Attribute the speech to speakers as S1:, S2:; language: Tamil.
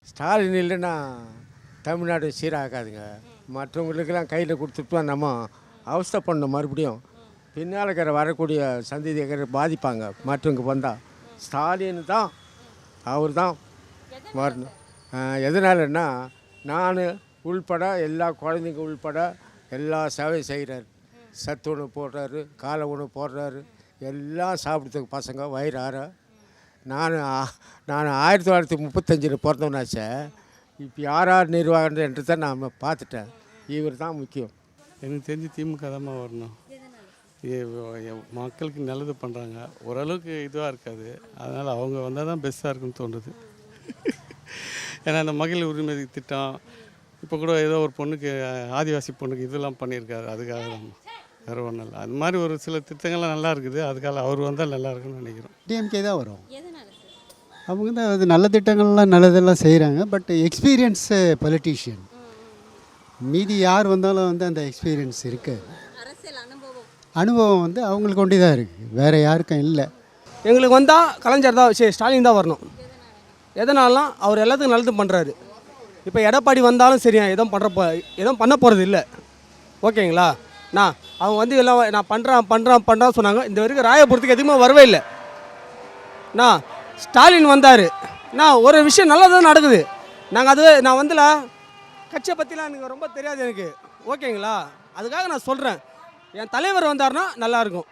S1: ஸ்டாலின் இல்லைன்னா தமிழ்நாடு சீராகாதுங்க. மற்றவங்களுக்கெல்லாம் கையில் கொடுத்துட்டு நம்ம அவஸ்தை பண்ணணும். மறுபடியும் பின்னால் இருக்கிற வரக்கூடிய சந்ததியர்கள் பாதிப்பாங்க. மற்றவங்க வந்தால் ஸ்டாலின் தான், அவர் தான் வரணும். எதனாலன்னா நான் உள்பட எல்லா குழந்தைங்க உள்பட எல்லா சேவை செய்கிறாரு. சத்து உணவு போடுறாரு, காலை உணவு போடுறாரு, எல்லாம் சாப்பிட்றதுக்கு பசங்க வயிறு ஆற. நான் 1935 பிறந்தவனாச்சே. இப்போ யார் நிர்வாகன்றது தான் நான் பார்த்துட்டேன். இவர் தான் முக்கியம்.
S2: எனக்கு தெரிஞ்சு திமுக தான் வரணும். மக்களுக்கு நல்லது பண்ணுறாங்க, ஓரளவுக்கு இதுவாக இருக்காது. அதனால் அவங்க வந்தால் தான் பெஸ்ட்டாக இருக்குன்னு தோன்றுது. ஏன்னா இந்த மகளிர் உரிமை திட்டம் இப்போ கூட ஏதோ ஒரு பொண்ணுக்கு, ஆதிவாசி பொண்ணுக்கு இதெல்லாம் பண்ணியிருக்காரு. அதுக்காக தான், வேறு ஒன்றும் இல்லை. அது மாதிரி ஒரு சில திட்டங்கள்லாம் நல்லா இருக்குது. அதுக்காக அவர் வந்தால் நல்லா இருக்குன்னு நினைக்கிறோம்.
S3: டிஎம்கே தான் வரும். அவங்க தான் அது நல்ல திட்டங்கள்லாம் நல்லதெல்லாம் செய்கிறாங்க. பட் எக்ஸ்பீரியன்ஸ் பொலிட்டீஷியன், மீதி யார் வந்தாலும் வந்து அந்த எக்ஸ்பீரியன்ஸ் இருக்குது. அனுபவம் வந்து அவங்களுக்கு ஒண்டி தான் இருக்குது, வேறு யாருக்கும் இல்லை.
S4: எங்களுக்கு வந்தால் கலைஞர் தான், ஸ்டாலின் தான் வரணும். எதனாலாம் அவர் எல்லாத்துக்கும் நல்லது பண்ணுறாரு. இப்போ எடப்பாடி வந்தாலும் சரியா எதுவும் பண்ண போகிறது இல்லை. ஓகேங்களா? அவங்க வந்து எல்லாம் நான் பண்ணுறேன் சொன்னாங்க. இந்த வரைக்கும் ராயபுரத்துக்கு எதுவுமே வரவே இல்லை. ஸ்டாலின் வந்தார். ஒரு விஷயம் நல்லா தான் நடக்குது. நான் வந்துல கட்சியை பற்றிலாம் எனக்கு ரொம்ப தெரியாது எனக்கு. ஓகேங்களா? அதுக்காக நான் சொல்கிறேன், என் தலைவர் வந்தார்னா நல்லாயிருக்கும்.